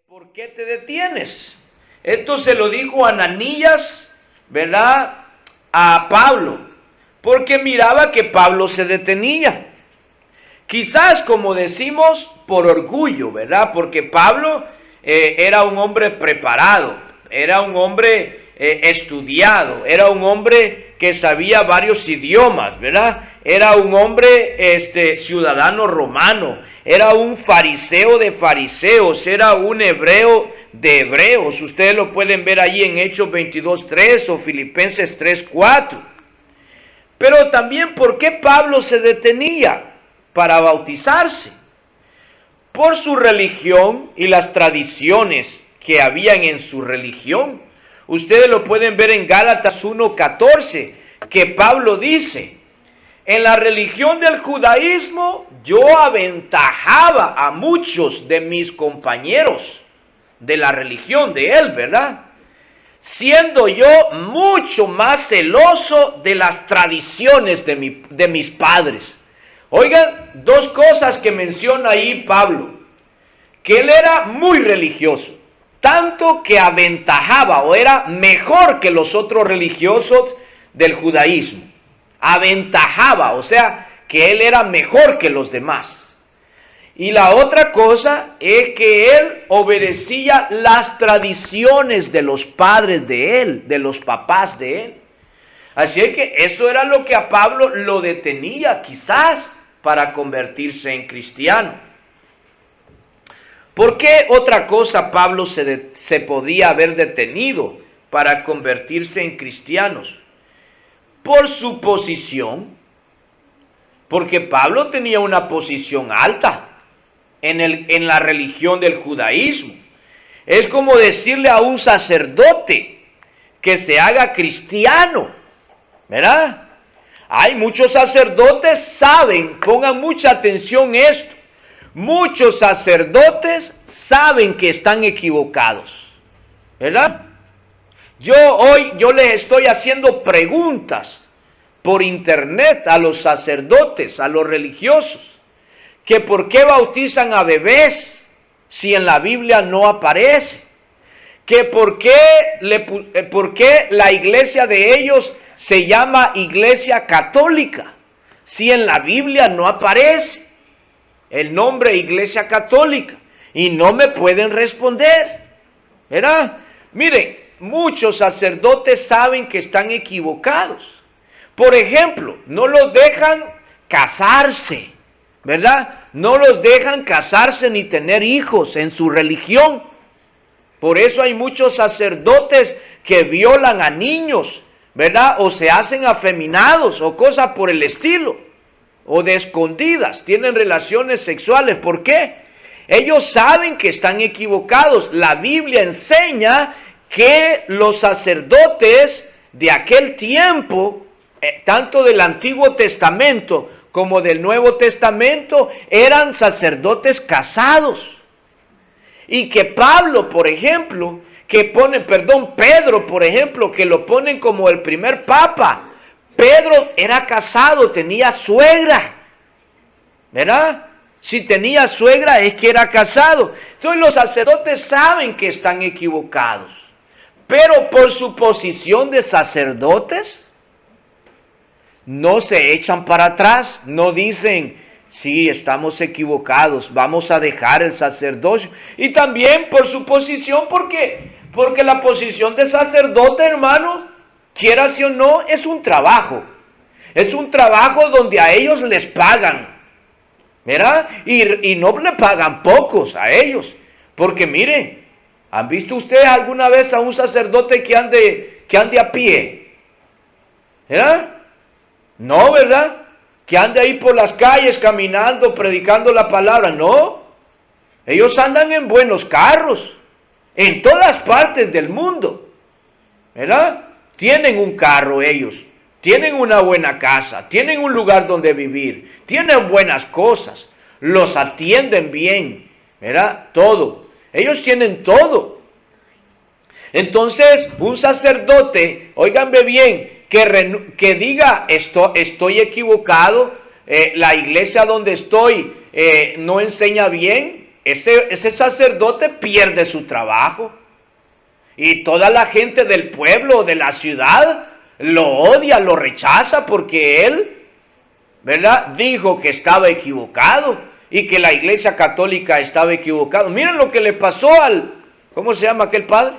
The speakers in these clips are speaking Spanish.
¿por qué te detienes? Esto se lo dijo Ananías, ¿verdad?, a Pablo, porque miraba que Pablo se detenía. Quizás, como decimos, por orgullo, ¿verdad? Porque Pablo era un hombre preparado, era un hombre estudiado, era un hombre que sabía varios idiomas, ¿verdad? Era un hombre ciudadano romano, era un fariseo de fariseos, era un hebreo de hebreos. Ustedes lo pueden ver allí en Hechos 22:3 o Filipenses 3:4. Pero también, ¿por qué Pablo se detenía para bautizarse? Por su religión y las tradiciones que habían en su religión. Ustedes lo pueden ver en Gálatas 1:14, que Pablo dice: en la religión del judaísmo yo aventajaba a muchos de mis compañeros de la religión de él, ¿verdad?, siendo yo mucho más celoso de las tradiciones de mis padres. Oigan, dos cosas que menciona ahí Pablo: que él era muy religioso, tanto que aventajaba o era mejor que los otros religiosos del judaísmo. Aventajaba, o sea, que él era mejor que los demás. Y la otra cosa es que él obedecía las tradiciones de los padres de él, de los papás de él. Así es que eso era lo que a Pablo lo detenía quizás para convertirse en cristiano. ¿Por qué otra cosa Pablo se podía haber detenido para convertirse en cristianos? Por su posición, porque Pablo tenía una posición alta en la religión del judaísmo. Es como decirle a un sacerdote que se haga cristiano, ¿verdad? Hay muchos sacerdotes, saben, pongan mucha atención a esto, muchos sacerdotes saben que están equivocados, ¿verdad? Yo les estoy haciendo preguntas por internet a los sacerdotes, a los religiosos, que por qué bautizan a bebés si en la Biblia no aparece, que por qué la iglesia de ellos se llama Iglesia Católica si en la Biblia no aparece el nombre Iglesia Católica, y no me pueden responder, ¿verdad? Miren, muchos sacerdotes saben que están equivocados. Por ejemplo, no los dejan casarse, ¿verdad? No los dejan casarse ni tener hijos en su religión. Por eso hay muchos sacerdotes que violan a niños, ¿verdad? O se hacen afeminados o cosas por el estilo. O de escondidas, tienen relaciones sexuales. ¿Por qué? Ellos saben que están equivocados. La Biblia enseña que los sacerdotes de aquel tiempo, tanto del Antiguo Testamento como del Nuevo Testamento, eran sacerdotes casados. Y que Pedro, por ejemplo, que lo ponen como el primer papa. Pedro era casado, tenía suegra, ¿verdad? Si tenía suegra es que era casado. Entonces los sacerdotes saben que están equivocados, pero por su posición de sacerdotes, no se echan para atrás, no dicen: sí, estamos equivocados, vamos a dejar el sacerdocio. Y también por su posición, porque la posición de sacerdote, hermano, quieras o no, es un trabajo. Es un trabajo donde a ellos les pagan, ¿verdad? Y no le pagan pocos a ellos. Porque miren, ¿han visto ustedes alguna vez a un sacerdote que ande a pie? ¿Verdad? No, ¿verdad? Que ande ahí por las calles caminando, predicando la palabra. No. Ellos andan en buenos carros, en todas partes del mundo, ¿verdad? Tienen un carro ellos, tienen una buena casa, tienen un lugar donde vivir, tienen buenas cosas, los atienden bien, ¿verdad? Todo. Ellos tienen todo. Entonces, un sacerdote, óiganme bien, que diga: estoy equivocado, la iglesia donde estoy no enseña bien, ese sacerdote pierde su trabajo. Y toda la gente del pueblo, de la ciudad, lo odia, lo rechaza porque él, ¿verdad?, dijo que estaba equivocado y que la Iglesia Católica estaba equivocada. Miren lo que le pasó ¿cómo se llama aquel padre?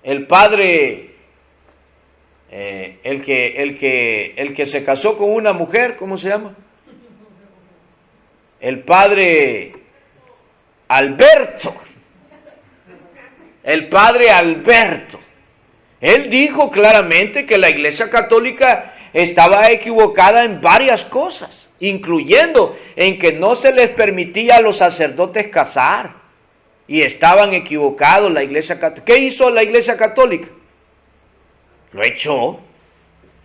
El padre, el que se casó con una mujer, ¿cómo se llama? El padre Alberto. El padre Alberto. Él dijo claramente que la Iglesia Católica estaba equivocada en varias cosas, incluyendo en que no se les permitía a los sacerdotes casar. Y estaban equivocados la Iglesia Católica. ¿Qué hizo la Iglesia Católica? Lo echó,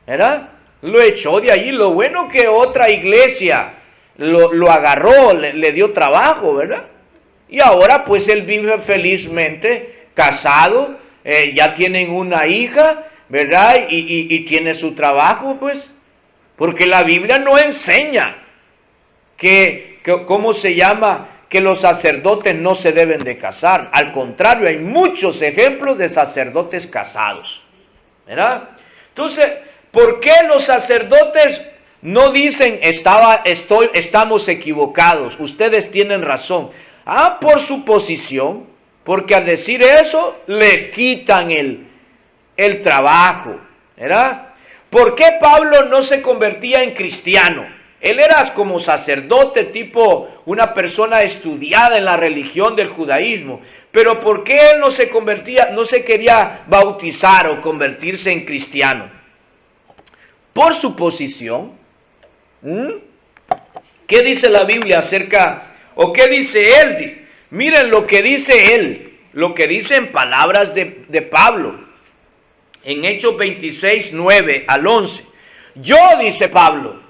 ¿verdad? Lo echó de allí. Lo bueno que otra iglesia lo agarró, le dio trabajo, ¿verdad? Y ahora pues él vive felizmente casado, ya tienen una hija, ¿verdad? Y tiene su trabajo, pues. Porque la Biblia no enseña ¿cómo se llama?, que los sacerdotes no se deben de casar. Al contrario, hay muchos ejemplos de sacerdotes casados, ¿verdad? Entonces, ¿por qué los sacerdotes no dicen estamos equivocados, ustedes tienen razón? Por su posición, porque al decir eso le quitan el trabajo, ¿verdad? ¿Por qué Pablo no se convertía en cristiano? Él era como sacerdote, tipo una persona estudiada en la religión del judaísmo. Pero ¿por qué él no se convertía, no se quería bautizar o convertirse en cristiano? Por su posición. ¿Qué dice la Biblia acerca, o qué dice él? Miren lo que dice él, lo que dice en palabras de Pablo. En Hechos 26, 9 al 11. Yo, dice Pablo,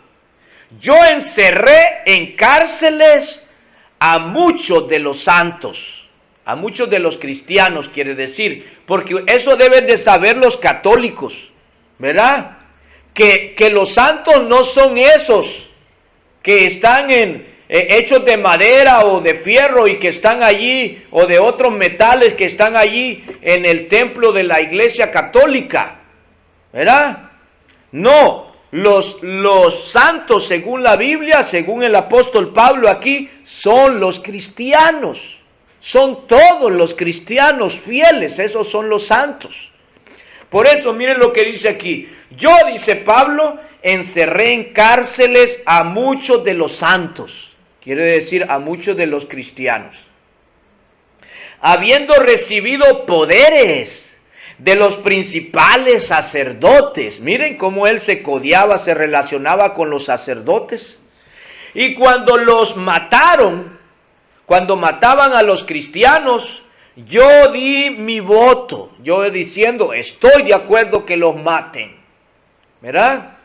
yo encerré en cárceles a muchos de los santos, a muchos de los cristianos, quiere decir, porque eso deben de saber los católicos, ¿verdad? Que los santos no son esos que están hechos de madera o de fierro y que están allí, o de otros metales que están allí en el templo de la Iglesia Católica, ¿verdad? No. Los santos, según la Biblia, según el apóstol Pablo aquí, son los cristianos. Son todos los cristianos fieles, esos son los santos. Por eso, miren lo que dice aquí. Yo, dice Pablo, encerré en cárceles a muchos de los santos. Quiere decir a muchos de los cristianos. Habiendo recibido poderes de los principales sacerdotes. Miren cómo él se codiaba, se relacionaba con los sacerdotes. Y cuando los mataron, cuando mataban a los cristianos, yo di mi voto, yo diciendo, estoy de acuerdo que los maten, ¿verdad?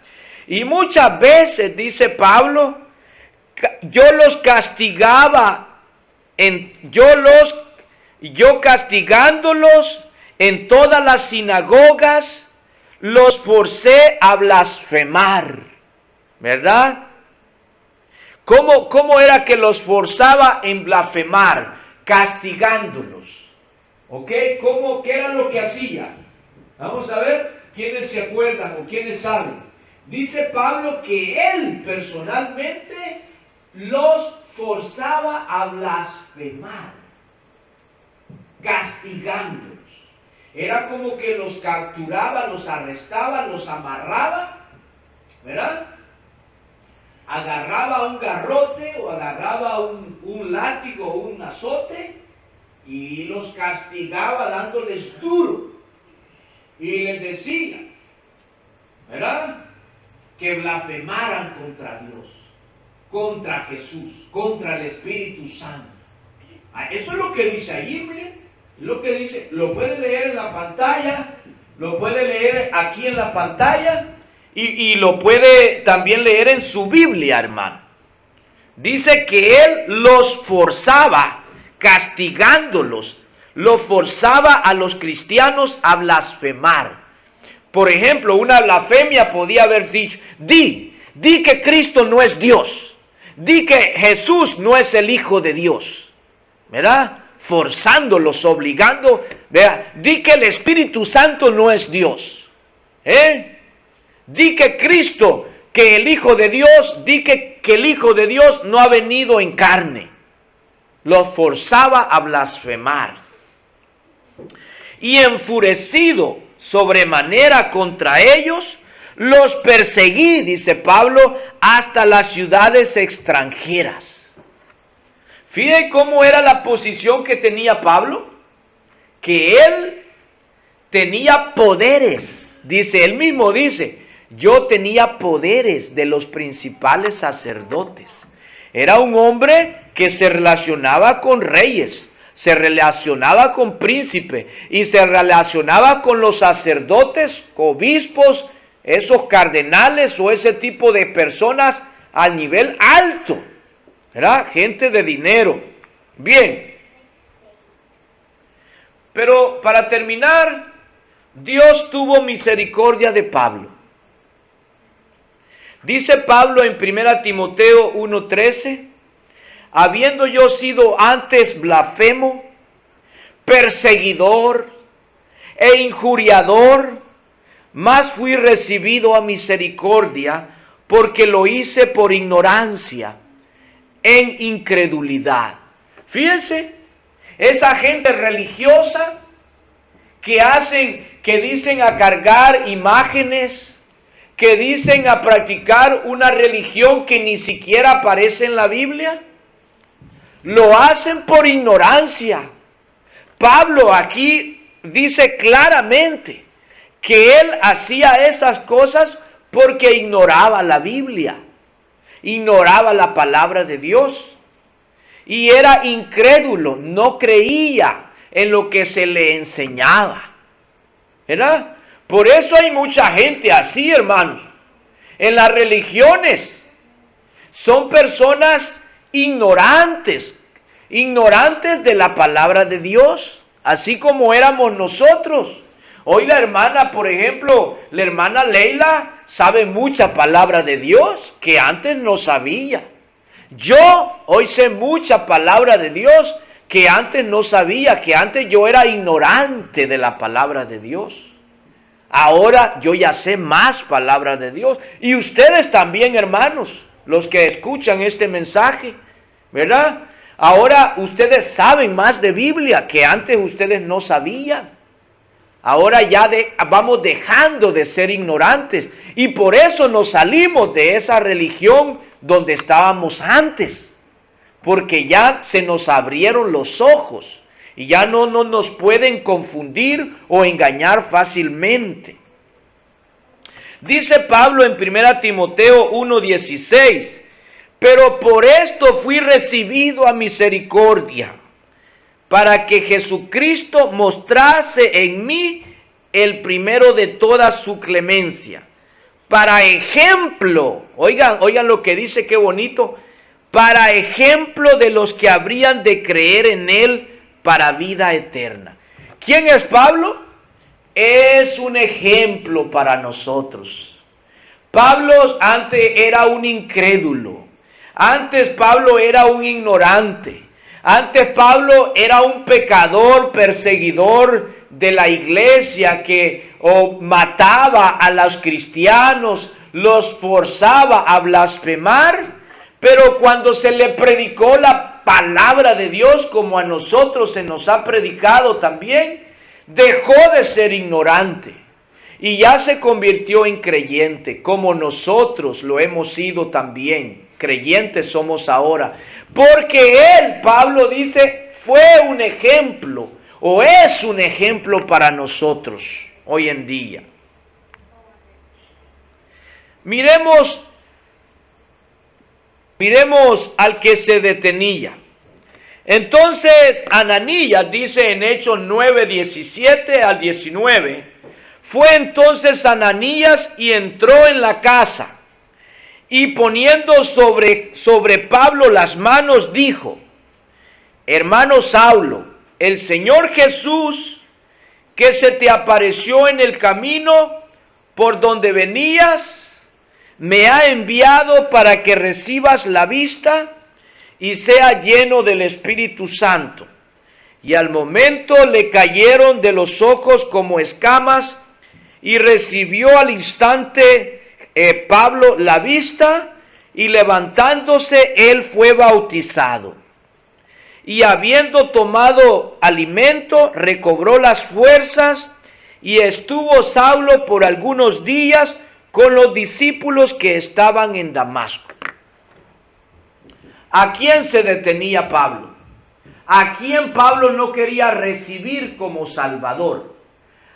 Y muchas veces, dice Pablo, yo los castigaba, yo castigándolos en todas las sinagogas, los forcé a blasfemar, ¿verdad? ¿Cómo era que los forzaba en blasfemar? Castigándolos, ¿ok? ¿Qué era lo que hacía? Vamos a ver quiénes se acuerdan o quiénes saben. Dice Pablo que él personalmente los forzaba a blasfemar, castigándolos. Era como que los capturaba, los arrestaba, los amarraba, ¿verdad? Agarraba un garrote o agarraba un látigo o un azote y los castigaba dándoles duro. Y les decía, ¿verdad?, que blasfemaran contra Dios, contra Jesús, contra el Espíritu Santo. Eso es lo que dice allí, miren. Lo que dice, lo puede leer en la pantalla, lo puede leer aquí en la pantalla y lo puede también leer en su Biblia, hermano. Dice que él los forzaba, castigándolos, los forzaba a los cristianos a blasfemar. Por ejemplo, una blasfemia podía haber dicho, di que Cristo no es Dios, Di que Jesús no es el Hijo de Dios, ¿verdad? Forzándolos, obligando, ¿verdad? Di que el Espíritu Santo no es Dios, Di que Cristo, que el Hijo de Dios, di que el Hijo de Dios no ha venido en carne. Los forzaba a blasfemar. Y enfurecido sobremanera contra ellos, los perseguí, dice Pablo, hasta las ciudades extranjeras. Fíjense cómo era la posición que tenía Pablo, que él tenía poderes. Dice, él mismo dice, yo tenía poderes de los principales sacerdotes. Era un hombre que se relacionaba con reyes, se relacionaba con príncipes y se relacionaba con los sacerdotes, obispos, esos cardenales o ese tipo de personas a nivel alto, ¿verdad? Gente de dinero. Bien. Pero para terminar, Dios tuvo misericordia de Pablo. Dice Pablo en 1 Timoteo 1:13, habiendo yo sido antes blasfemo, perseguidor e injuriador, mas fui recibido a misericordia, porque lo hice por ignorancia, en incredulidad. Fíjense, esa gente religiosa que dicen a cargar imágenes, que dicen a practicar una religión que ni siquiera aparece en la Biblia, lo hacen por ignorancia. Pablo aquí dice claramente que él hacía esas cosas porque ignoraba la Biblia, ignoraba la palabra de Dios y era incrédulo, no creía en lo que se le enseñaba, ¿verdad? Por eso hay mucha gente así, hermanos. En las religiones son personas ignorantes de la palabra de Dios, así como éramos nosotros. Hoy la hermana, por ejemplo, la hermana Leila sabe mucha palabra de Dios que antes no sabía. Yo hoy sé mucha palabra de Dios que antes no sabía, que antes yo era ignorante de la palabra de Dios. Ahora yo ya sé más palabra de Dios. Y ustedes también, hermanos, los que escuchan este mensaje, ¿verdad? Ahora ustedes saben más de Biblia que antes ustedes no sabían. Ahora ya vamos dejando de ser ignorantes. Y por eso nos salimos de esa religión donde estábamos antes. Porque ya se nos abrieron los ojos. Y ya no nos pueden confundir o engañar fácilmente. Dice Pablo en 1 Timoteo 1:16, pero por esto fui recibido a misericordia, para que Jesucristo mostrase en mí el primero de toda su clemencia, para ejemplo, oigan lo que dice, qué bonito, para ejemplo de los que habrían de creer en él para vida eterna. ¿Quién es Pablo? Es un ejemplo para nosotros. Pablo antes era un incrédulo. Antes Pablo era un ignorante. Antes Pablo era un pecador, perseguidor de la iglesia que mataba a los cristianos, los forzaba a blasfemar. Pero cuando se le predicó la palabra de Dios, como a nosotros se nos ha predicado también, dejó de ser ignorante y ya se convirtió en creyente, como nosotros lo hemos sido también. Creyentes somos ahora, porque él, Pablo dice, fue un ejemplo o es un ejemplo para nosotros hoy en día. Miremos al que se detenía. Entonces Ananías, dice en Hechos 9:17 al 19, fue entonces Ananías y entró en la casa y poniendo sobre Pablo las manos dijo, hermano Saulo, el Señor Jesús que se te apareció en el camino por donde venías, me ha enviado para que recibas la vista y sea lleno del Espíritu Santo. Y al momento le cayeron de los ojos como escamas, y recibió al instante Pablo la vista, y levantándose él fue bautizado. Y habiendo tomado alimento, recobró las fuerzas, y estuvo Saulo por algunos días con los discípulos que estaban en Damasco. ¿A quién se detenía Pablo? ¿A quién Pablo no quería recibir como Salvador?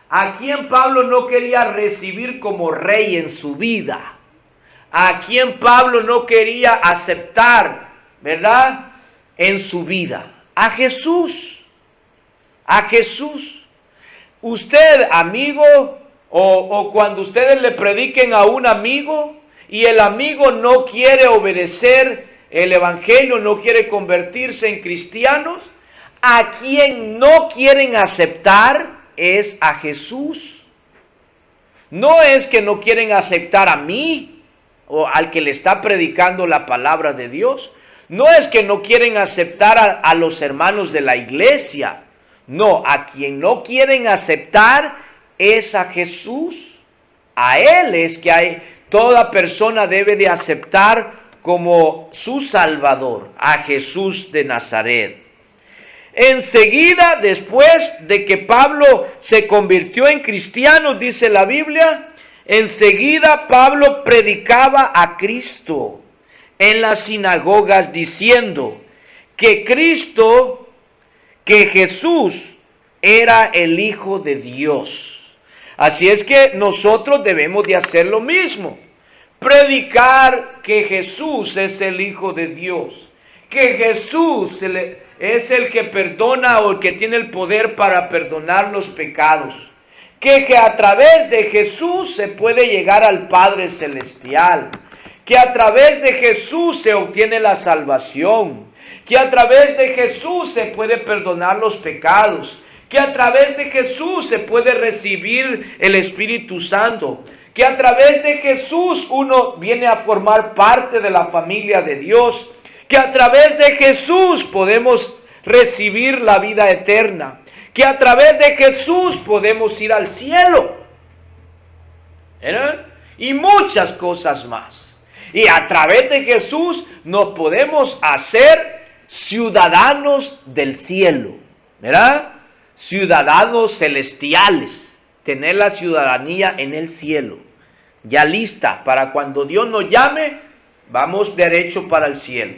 ¿A quién Pablo no quería recibir como rey en su vida? ¿A quién Pablo no quería aceptar, verdad, en su vida? A Jesús. A Jesús. Usted, amigo, o cuando ustedes le prediquen a un amigo y el amigo no quiere obedecer el evangelio, no quiere convertirse en cristianos, a quien no quieren aceptar es a Jesús. No es que no quieren aceptar a mí o al que le está predicando la palabra de Dios. No es que no quieren aceptar a los hermanos de la iglesia. No, a quien no quieren aceptar es a Jesús. A Él es que toda persona debe de aceptar como su Salvador, a Jesús de Nazaret. Enseguida, después de que Pablo se convirtió en cristiano, dice la Biblia, enseguida Pablo predicaba a Cristo en las sinagogas diciendo que Cristo, que Jesús era el Hijo de Dios. Así es que nosotros debemos de hacer lo mismo. Predicar que Jesús es el Hijo de Dios. Que Jesús es el que perdona o el que tiene el poder para perdonar los pecados. Que a través de Jesús se puede llegar al Padre Celestial. Que a través de Jesús se obtiene la salvación. Que a través de Jesús se puede perdonar los pecados. Que a través de Jesús se puede recibir el Espíritu Santo. Que a través de Jesús uno viene a formar parte de la familia de Dios. Que a través de Jesús podemos recibir la vida eterna. Que a través de Jesús podemos ir al cielo. ¿Verdad? Y muchas cosas más. Y a través de Jesús nos podemos hacer ciudadanos del cielo. ¿Verdad? Ciudadanos celestiales. Tener la ciudadanía en el cielo. Ya lista para cuando Dios nos llame, vamos derecho para el cielo.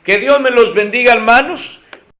Que Dios me los bendiga, hermanos.